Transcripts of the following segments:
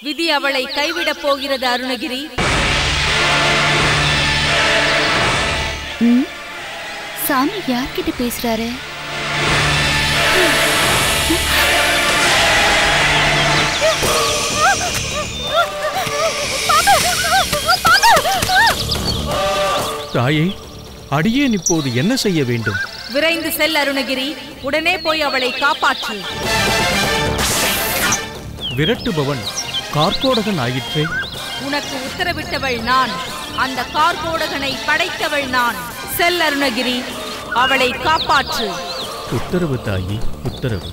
விதி அவளை கைவிடப் போகிறது அருணகிரி. சாமி யார்கிட்ட பேசுறாரு? தாயே, அடியேன் இப்போது என்ன செய்ய வேண்டும்? விரைந்து செல் அருணகிரி, உடனே போய் அவளை காப்பாற்று. விரட்டுபவன் கார்கோடகன் ஆயிற்றே. உனக்கு உத்தரவிட்டவள் நான், அந்த கார்கோடகனை படைத்தவள் நான். செல் அருணகிரி, அவளை காப்பாற்று. உத்தரவு தாயி, உத்தரவு.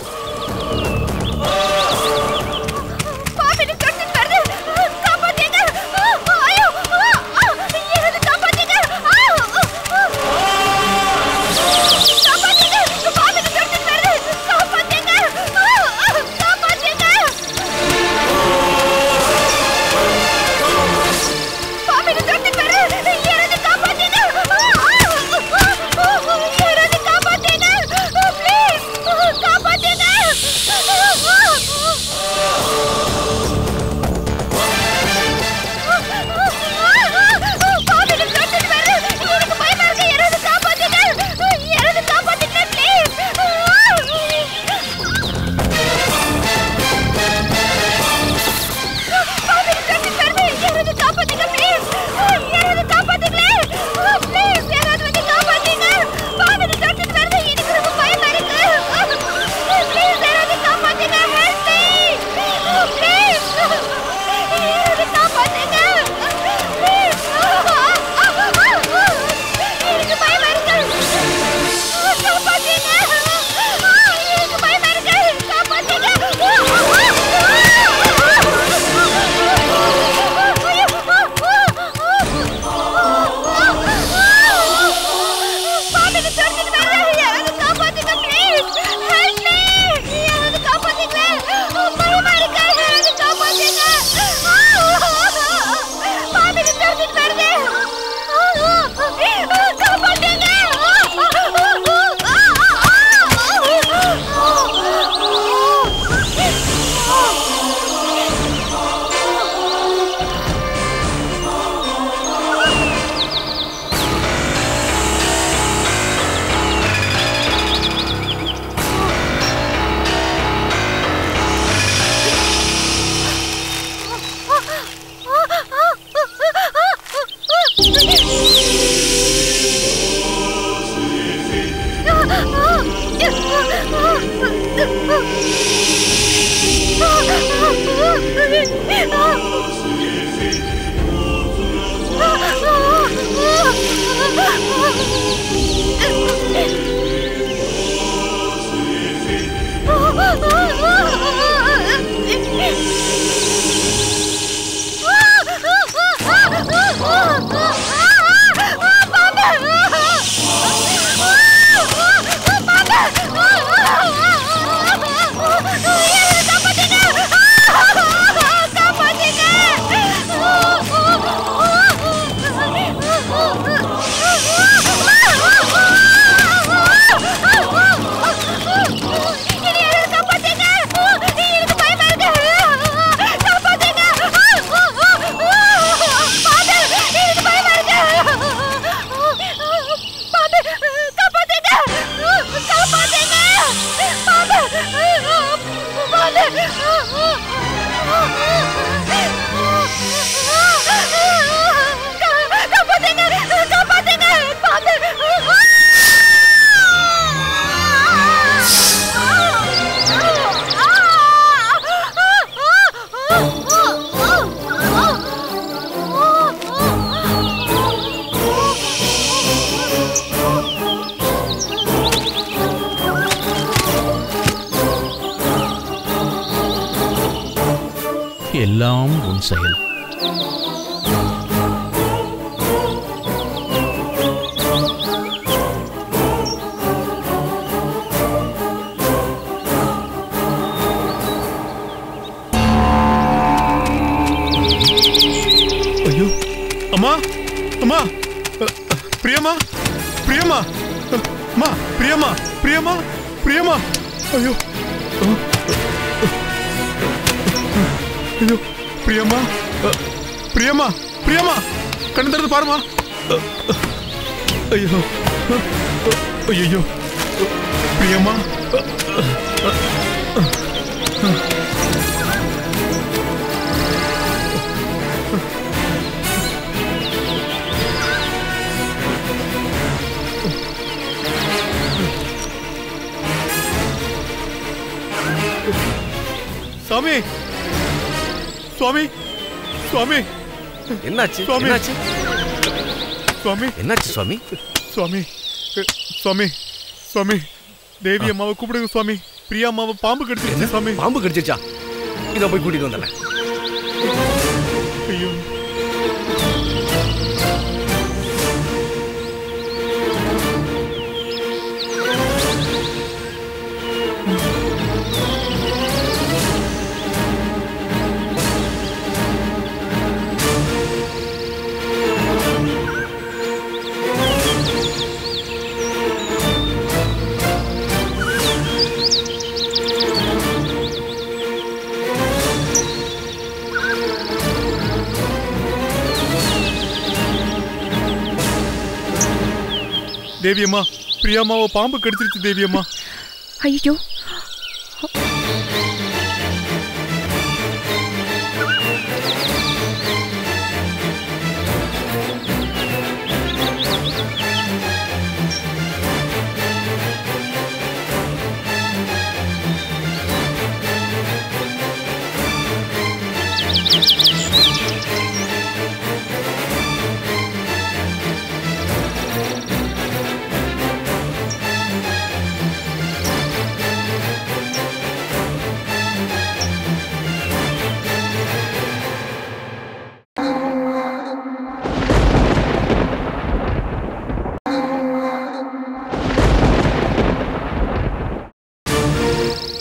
எல்லாம் உன் செயல். ஐயோ அம்மா, அம்மா, பிரியமா, பிரியமா, அம்மா, பிரியமா, பிரியமா, பிரியமா. ஐயோ ஐயோ பிரியம்மா பிரியம்மா பிரியம்மா கண்ணு திறந்து பாருமா. ஐயோ ஐயோ பிரியம்மா. சுவாமி சுவாமி சுவாமி என்னாச்சு? சுவாமி என்னாச்சு? சுவாமி என்னாச்சு சுவாமி? சுவாமி சுவாமி சுவாமி தேவி அம்மாவை கூப்பிடுங்க சுவாமி. பிரியா அம்மாவை பாம்பு கடிச்சிருச்சு சுவாமி. பாம்பு கடிச்சிருச்சா? இதை போய் கூட்டிட்டு வந்துடுறேன். ஐயோ தேவியம்மா பிரியாமாவை பாம்பு கடிச்சிருச்சு தேவியம்மா. ஐயோ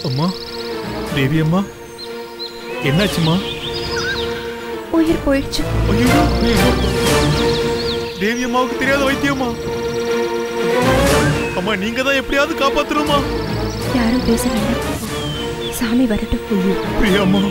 அம்மா தேவியம்மா என்னாச்சுமா? உயிர் போயிடுச்சு. ஐயோ தேவியம்மாவுக்கு தெரியாத வைத்தியம்மா. அம்மா நீங்க தான் எப்படியாவது காப்பாத்தணுமா? யாரும் பேச வேண்டாம், சாமி வரட்டும். பிரியாம்மா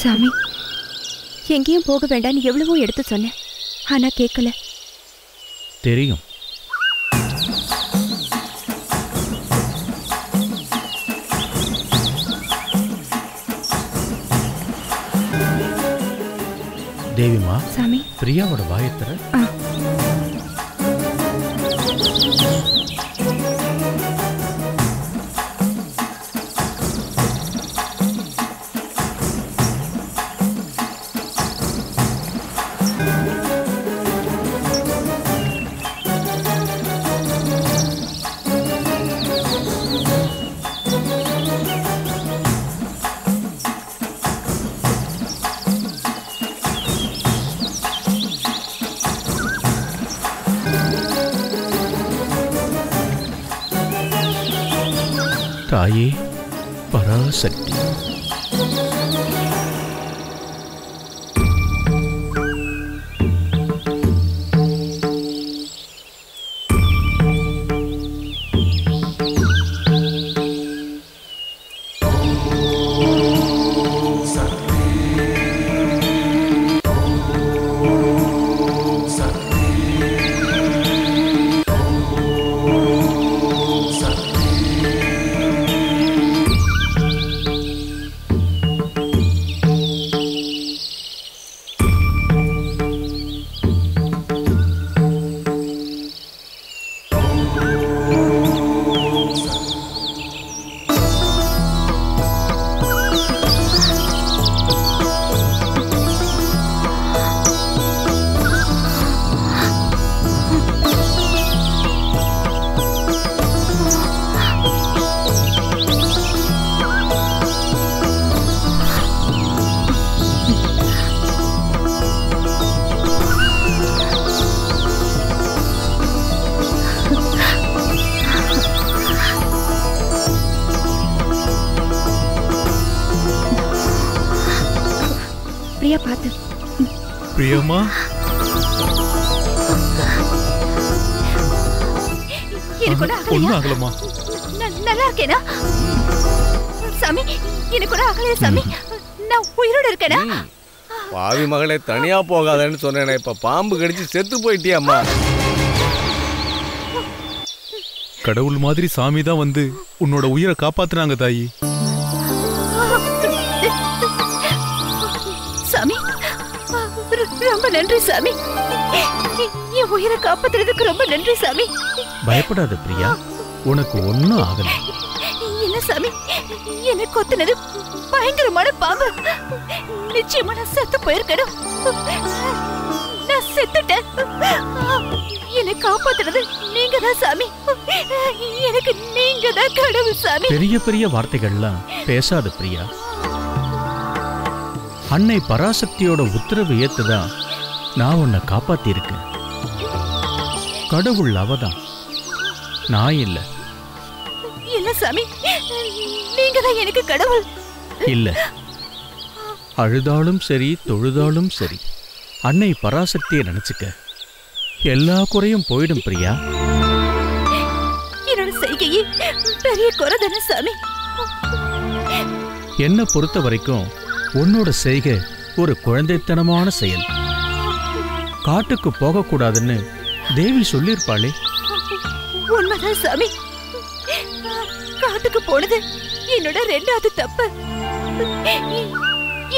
சாமி எங்கேயும் போக வேண்டாம்னு எவ்வளவோ எடுத்து சொன்னேன், ஆனா கேட்கல. தெரியும். தேவிமா சாமி பிரியாவோட வாயத்தர. தாயே பராசக்தி. பிரியா பார்த்து. பிரியாம்மா, எனக்கு கூட ஒண்ணும் ஆகலம்மா. நல்லா இருக்கேனா சாமி? எனக்கு கூட ஆகலையா சாமி? நான் உயிரோட இருக்கேனா? பாவி மகளே, தனியா போகாதன்னு சொன்னேனே, இப்ப பாம்பு கடிச்சு செத்து போயிட்டியாம்மா. கடவுள் மாதிரி சாமி தான் வந்து உன்னோட உயிரை காப்பாத்துனாங்க தாயி. சாமி ரொம்ப நன்றி சாமி. என் உயிரை காப்பாத்துறதுக்கு ரொம்ப நன்றி சாமி. பயப்படாத பிரியா, உனக்கு ஒன்னும் ஆகல. இல்ல சாமி, எனக்கு கொத்துனது பயங்கரமான பாம்பு. நிச்சயமா நான் செத்து போயிருக்கணும். நான் செத்துட்டேன். என்னை காப்பாத்துறது நீங்க தான் சாமி. எனக்கு நீங்க தான் கடவுள் சாமி. பெரிய பெரிய வார்த்தைகள்லாம் பேசாத பிரியா. அன்னை பராசக்தியோட உத்தரவு ஏத்துதான் நான் உன்னை காப்பாத்தி இருக்கேன். கடவுள் அவதான், நான் இல்ல. இல்ல சாமி, நீங்க தான் எனக்கு கடவுள். இல்ல, அழுதாலும் சரி தொழுதாலும் சரி அன்னை பராசக்தியை நினைச்சுக்க, எல்லா குறையும் போயிடும் பிரியா. என்னோட செய்கையே பெரிய குறை தானே சாமி? என்னை பொறுத்த வரைக்கும் உன்னோட செய்கை ஒரு குழந்தைத்தனமான செயல். காட்டுக்கு போகக்கூடாதுன்னு தேவி சொல்லியிருப்பாளே. உண்மைதான் சாமி. காட்டுக்கு போனது என்னோட 2வது தப்பு.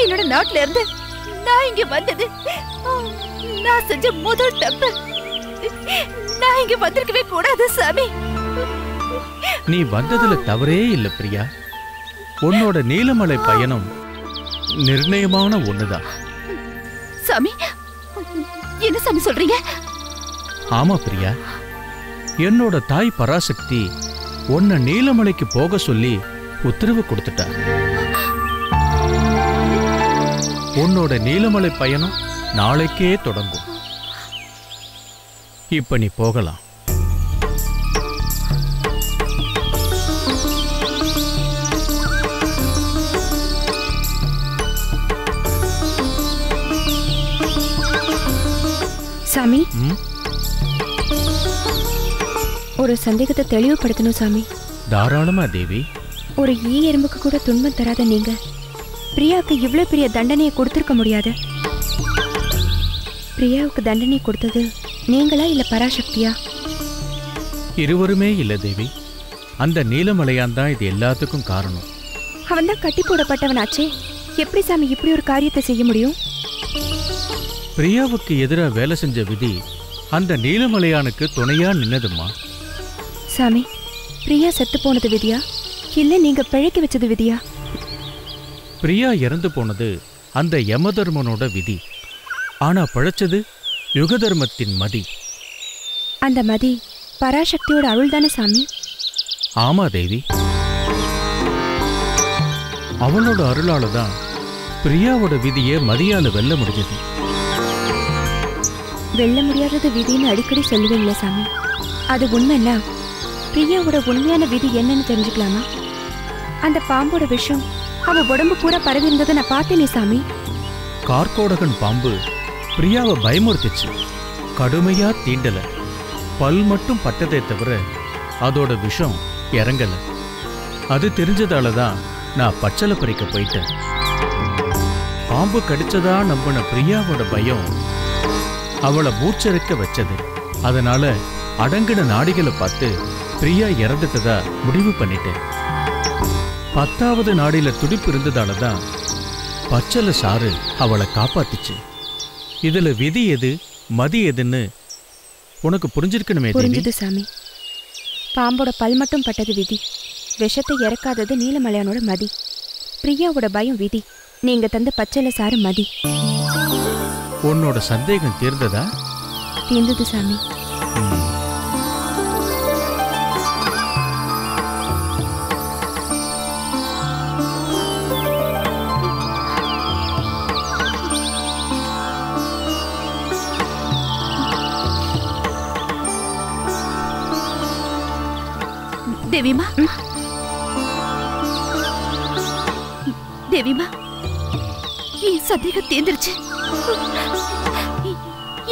என்னோட நாட்டுல இருந்து நான் இங்க வந்தது நான் செஞ்ச முதல் தப்பு. நான் இங்க வந்திருக்கவே கூடாது சாமி. நீ வந்ததுல தவறே இல்ல பிரியா. உன்னோட நீலமலை பயணம் நிர்ணயமான ஒண்ணுதான். சாமி, என்ன சாமி சொல்றீங்க? ஆமா பிரியா, என்னோட தாய் பராசக்தி உன்னை நீலமலைக்கு போக சொல்லி உத்தரவு கொடுத்துட்டா. உன்னோட நீலமலை பயணம் நாளைக்கே தொடங்கும். இப்ப நீ போகலாம். சாமி, ம்? ஒரு சந்தேகத்தை தெளிவுபடுத்தணும் சாமி. தாராளமா தேவி. ஒரு ஈ எறும்புக்கு கூட துன்பம் தராத நீங்க பிரியாவுக்கு இவ்வளவு பெரிய தண்டனையை கொடுத்திருக்க முடியாது. பிரியாவுக்கு தண்டனை கொடுத்தது நீங்களா இல்ல பராசக்தியா? இருவருமே இல்ல தேவி. அந்த நீலமலையான் தான் இது எல்லாத்துக்கும் காரணம். அவன் தான் கட்டி போடப்பட்டவனாச்சே. எப்படி சாமி இப்படி ஒரு காரியத்தை செய்ய முடியும்? பிரியாவுக்கு எதிராக வேலை செஞ்ச விதி அந்த நீலமலையானுக்கு துணையா நின்னதுமா. சாமி, பிரியா செத்து போனது விதியா இல்ல நீங்க பிழைக்க வச்சது விதியா? பிரியா இறந்து போனது அந்த யமதர்மனோட விதி. ஆனா பழைச்சது யுகதர்மத்தின் மதி. அந்த மதி பராசக்தியோட அருள் தானே சாமி? ஆமா தேவி, அவளோட அருளால தான் பிரியாவோட விதியை மதியால வெல்ல முடிஞ்சது. வெல்ல முடியாதது விதின்னு அடிக்கடி சொல்லுவீங்களே சாமி, அது உண்மைன்னா பிரியாவோட உண்மையான விதி என்னன்னு தெரிஞ்சுக்கலாமா? அந்த பாம்போட விஷம் அவ உடம்பு பூரா பரவி இருந்ததை நான் பார்த்தேனே சாமி. கார்கோடகன் பாம்பு பிரியாவை பயமுறுத்துச்சு. கடுமையா தீண்டல, பல் மட்டும் பட்டதை தவிர அதோட விஷம் இறங்கல. அது தெரிஞ்சதால தான் நான் பச்சளை பறிக்க போயிட்டேன். பாம்பு கடிச்சதா நம்பின பிரியாவோட பயம் அவளை மூச்சரிக்க வச்சது. அதனால அடங்கின நாடிகளை பார்த்து பிரியா இறந்துட்டதா முடிவு பண்ணிட்டேன். 10வது நாடியில துடிப்பு இருந்ததால தான் பச்சளை சாறு அவளை காப்பாத்துச்சு. இதுல விதி எது மதி எதுன்னு உனக்கு புரிஞ்சிருக்கணுமே. புரிஞ்சுது சாமி. பாம்போட பல் மட்டும் பட்டது விதி, விஷத்தை இறக்காதது நீலமலையானோட மதி. பிரியாவோட பயம் விதி, நீங்க தந்த பச்சளை சாறு மதி. உன்னோட சந்தேகம் தீர்ந்ததா? தீர்ந்தது சாமி. தேவிமா, தேவிமா, என் சந்தேகம் தீர்ந்துருச்சு.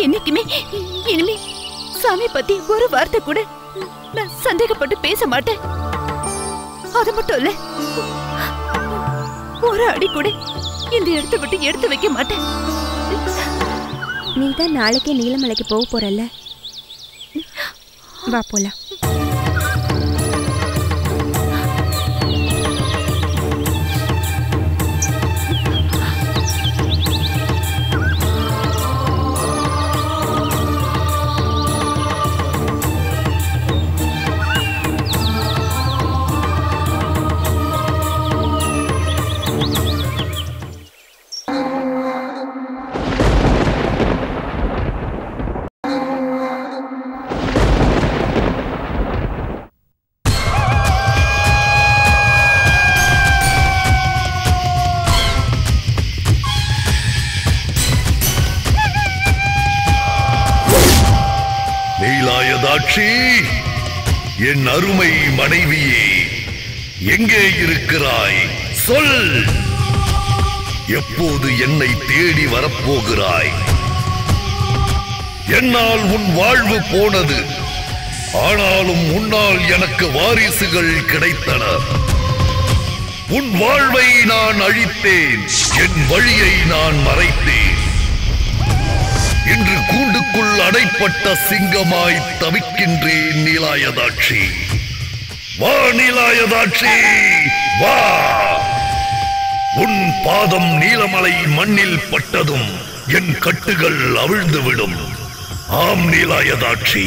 என்னைக்குமே இனிமே சாமி பத்தி ஒரு வார்த்தை கூட நான் சந்தேகப்பட்டு பேச மாட்டேன். அது மட்டும் இல்ல, ஒரு அடி கூட இந்த இடத்தை விட்டு எடுத்து வைக்க மாட்டேன். நீதான் நாளைக்கே நீலமலைக்கு போக போறல்ல, வா போலாம். நீலாயதாட்சி, என் அருமை மனைவியே, எங்கே இருக்கிறாய்? சொல். எப்போது என்னை தேடி வரப்போகிறாய்? என்னால் உன் வாழ்வு போனது, ஆனாலும் உன்னால் எனக்கு வாரிசுகள் கிடைத்தனர். உன் வாழ்வை நான் அழித்தேன், என் வழியை நான் மறைத்தேன். இன்று கூண்டுக்குள் அடைப்பட்ட சிங்கமாய் தவிக்கின்றேன். நீலாயதாட்சி, வா நீலாயதாட்சி, வா. உன் பாதம் நீலமலை மண்ணில் பட்டதும் என் கட்டுகள் அவிழ்ந்துவிடும். ஆம் நீலாயதாட்சி,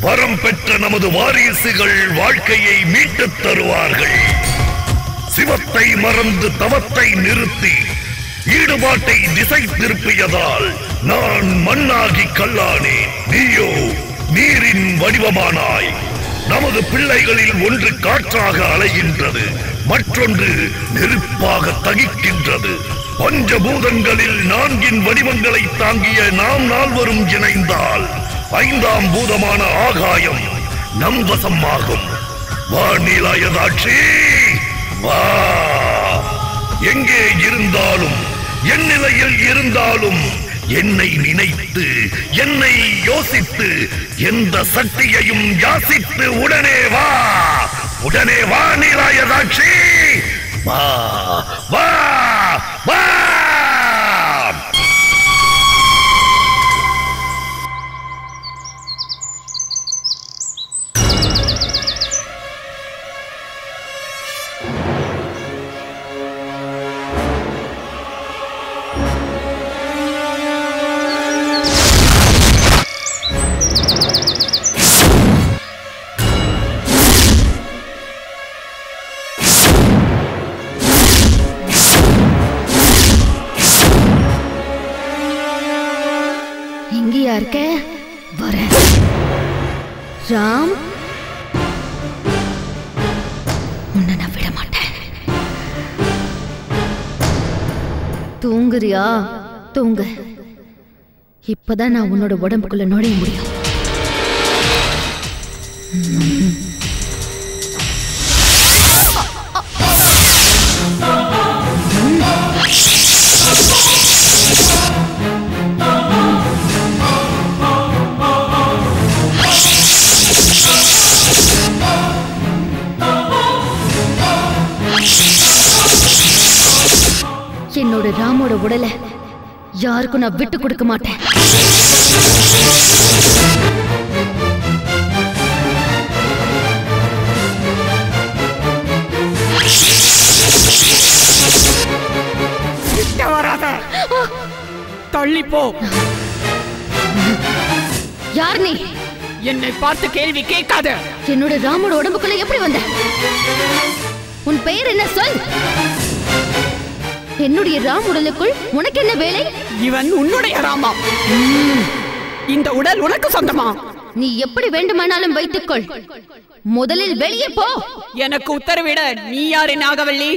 வரம் பெற்ற நமது வாரிசுகள் வாழ்க்கையை மீட்டுத் தருவார்கள். சிவத்தை மறந்து தவத்தை நிறுத்தி ஈடுபாட்டை திசை திருப்பியதால் நான் மண்ணாகி கல்லானேன். நீயோ நீரின் வடிவமானாய். நமது பிள்ளைகளில் ஒன்று காற்றாக அலைகின்றது, மற்றொன்று நெருப்பாக தகிக்கின்றது. பஞ்சபூதங்களில் 4 வடிவங்களை தாங்கிய நாம் நால்வரும் இணைந்தால் 5ஆம் பூதமான ஆகாயம் நம் வசமாகும். வா நீலாயதாட்சி, வா. எங்கே இருந்தாலும், என் நிலையில் இருந்தாலும் என்னை நினைத்து, என்னை யோசித்து, எந்த சக்தியையும் யாசித்து உடனே வா, உடனே வா நீலாயதாட்சி, வா வா வா. ராம், உன்னை நான் விட மாட்டேன். தூங்குறியா? தூங்கு. இப்பதான் நான் உன்னோட உடம்புக்குள்ள நுழைய முடியும். என்னோட ராமோட உடலை யாருக்கும் நான் விட்டு கொடுக்க மாட்டேன். தள்ளி போ. யார் நீ? என்னை பார்த்து கேள்வி கேட்காத. என்னோட ராமோட உடம்புக்குள்ள எப்படி வந்த? உன் பெயர் என்ன? சொல். என்னுடைய ராம் உடலுக்குள் உனக்கு என்ன வேலை? இவன் உன்னுடைய ராமா. இந்த உடல் உனக்கு சொந்தமா? நீ எப்படி வேண்டுமானாலும் வைத்துக்கொள். முதலில் வெளியே போ. எனக்கு உத்தரவிட நீ யாரு? நாகவள்ளி.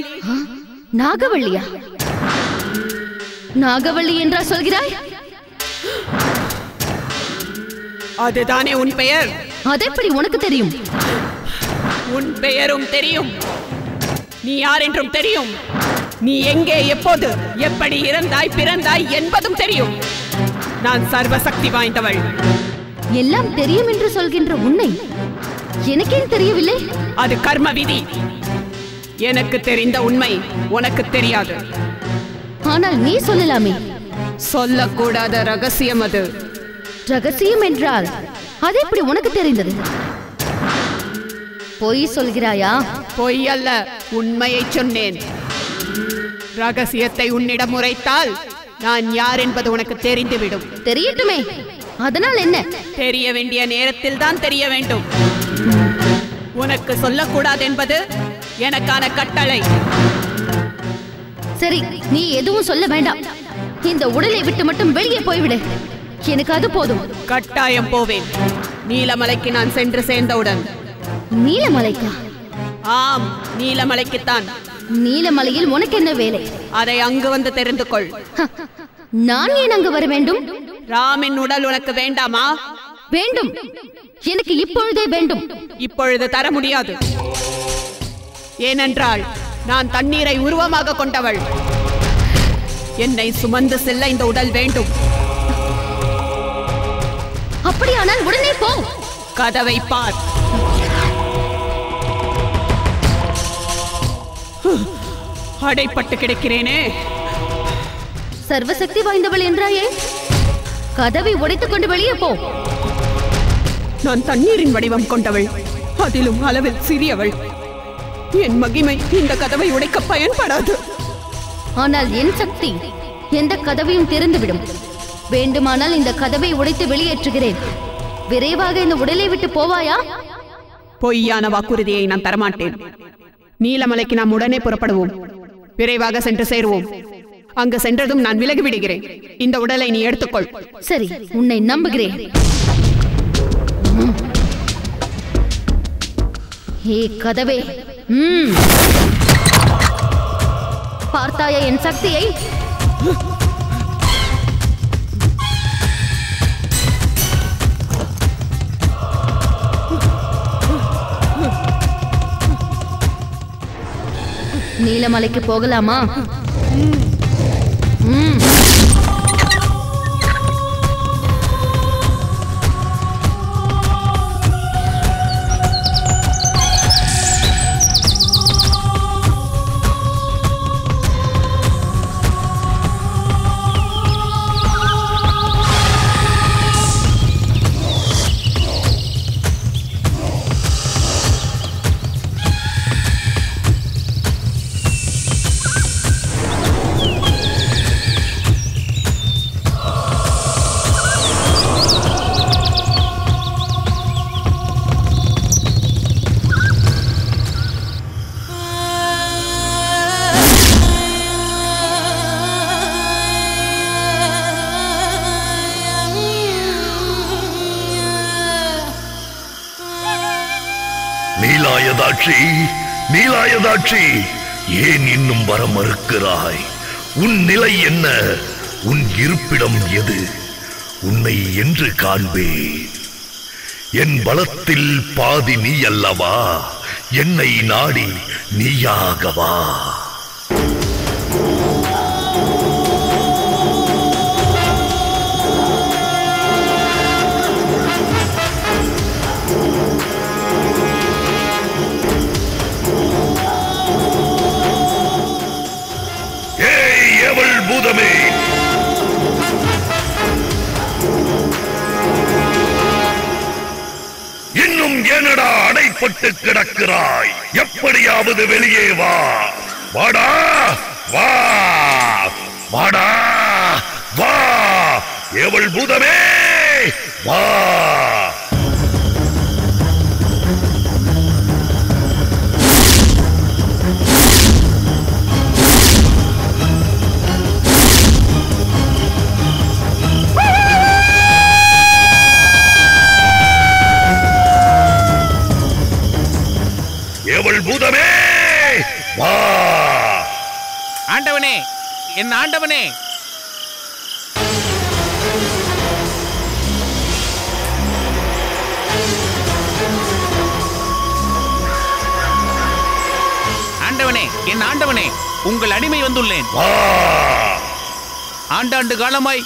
நாகவள்ளியா? நாகவள்ளி என்றா சொல்கிறாய்? அதுதானே உன் பெயர்? அதெப்படி உனக்கு தெரியும்? உன் பெயரும் தெரியும், நீ யார் என்றும் தெரியும். நீ எங்கே எப்போது எப்படி இறந்தாய் பிறந்தாய் என்பதும் தெரியும். நான் சர்வசக்தி வாய்ந்தவள். எல்லாம் தெரியும் என்று சொல்கின்ற உன்னை எனக்கேன் தெரியவில்லை? அது கர்ம விதி. எனக்கு தெரிந்த உண்மை உனக்கு தெரியாது. ஆனால் நீ சொல்லலாமே. சொல்லக்கூடாத ரகசியம் அது. ரகசியம் என்றால் அது எப்படி உனக்கு தெரிந்தது? பொய் சொல்கிறாயா? பொய் அல்ல, உண்மையை சொன்னேன். ரகசியத்தை உன்னிடம் உரைத்தால் நான் யார் என்பது உனக்கு தெரிந்துவிடும். தெரியட்டுமே, அதனால் என்ன? தெரிய வேண்டிய நேரத்தில் தான் தெரிய வேண்டும். உனக்கு சொல்லக்கூடாது என்பது எனக்கான கட்டளை. சரி, நீ எதுவும் சொல்ல வேண்டாம். இந்த உடலை விட்டு மட்டும் வெளியே போய்விடு. எனக்கு அது போதும். கட்டாயம் போவேன். நீலமலைக்கு நான் சென்று சேர்ந்தவுடன். நீலமலைக்கா? ஆம், நீலமலைக்குத்தான். நீலமலையில் உனக்கு என்ன வேலை? அதை அங்கு வந்து தெரிந்து கொள். நான் ஏன் அங்கு வர வேண்டும்? ராமின் உடல் உனக்கு வேண்டாமா? வேண்டும், எனக்கு இப்பொழுதே வேண்டும். இப்பொழுது தர முடியாது. ஏனென்றால் நான் தண்ணீரை உருவமாக கொண்டவள். என்னை சுமந்து செல்ல இந்த உடல் வேண்டும். அப்படியானால் உடனே போ. கதவை பார். அடைப்பட்டு கிடக்கிறேனே. சர்வசக்தி வாய்ந்தவள் என்றாயே, கதவை உடைத்துக் கொண்டு வெளியே போ. நான் தண்ணீரின் வடிவம் கொண்டவள், அதிலும் அளவில் சிறியவள். என் மகிமை இந்த கதவை உடைக்க பயன்படாது. ஆனால் என் சக்தி எந்த கதவையும் திறந்துவிடும். வேண்டுமானால் இந்த கதவை உடைத்து வெளியேற்றுகிறேன். விரைவாக இந்த உடலை விட்டு போவாயா? பொய்யான வாக்குறுதியை நான் தரமாட்டேன். நீலமலைக்கு நாம் உடனே புறப்படுவோம். விரைவாக சென்று சேருவோம். அங்கு சென்றதும் நான் விலகி விடுகிறேன். இந்த உடலை நீ எடுத்துக்கொள். சரி, உன்னை நம்புகிறேன். ஏ கதவே, பார்த்தாயா என் சக்தியை? நீலமலைக்கு போகலாமா? நீலாயதாட்சி, நீலாயதாட்சி, ஏன் இன்னும் வர மறுக்கிறாய்? உன் நிலை என்ன? உன் இருப்பிடம் எது? உன்னை என்று காண்பேன். என் பலத்தில் பாதி நீ அல்லவா? என்னை நாடி நீயாகவா? பூதமே, இன்னும் ஏனடா அடைப்பட்டு கிடக்கிறாய்? எப்படியாவது வெளியே வா. வாடா, வா, வாடா, வா, ஏவல் பூதமே, வா. பூதமே, வா. ஆண்டவனே, என் ஆண்டவனே. ஆண்டவனே, என் ஆண்டவனே, உங்கள் அடிமை வந்துள்ளேன். வா. ஆண்டாண்டு காலமாய்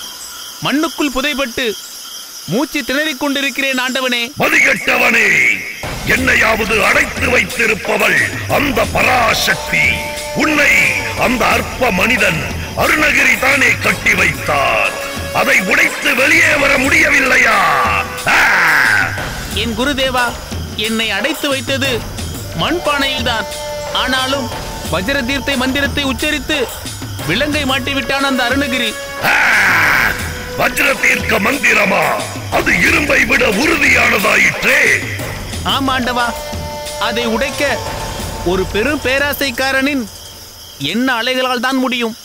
மண்ணுக்குள் புதைப்பட்டு மூச்சு திணறிக் கொண்டிருக்கிறேன் ஆண்டவனே. மதிகட்டவனே, என்னையாவது அடைத்து வைத்திருப்பவள் அந்த பராசக்தி. உன்னை அந்த அற்ப மனிதன் அருணகிரி தானே கட்டி வைத்தார். அதை உடைத்து வெளியே வர முடியவில்லையா? என் குருதேவா, என்னை அடைத்து வைத்தது மண்பானையில்தான். ஆனாலும் வஜ்ர தீர்த்தை மந்திரத்தை உச்சரித்து விலங்கை மாட்டிவிட்டான் அந்த அருணகிரி. வஜ்ர தீர்க்க மந்திரமா? அது இரும்பை விட உறுதியானதாயிற்றே. ஆமாண்டவா, அதை உடைக்க ஒரு பெரும் பேராசைக்காரனின் என்ன அலைகளால் தான் முடியும்.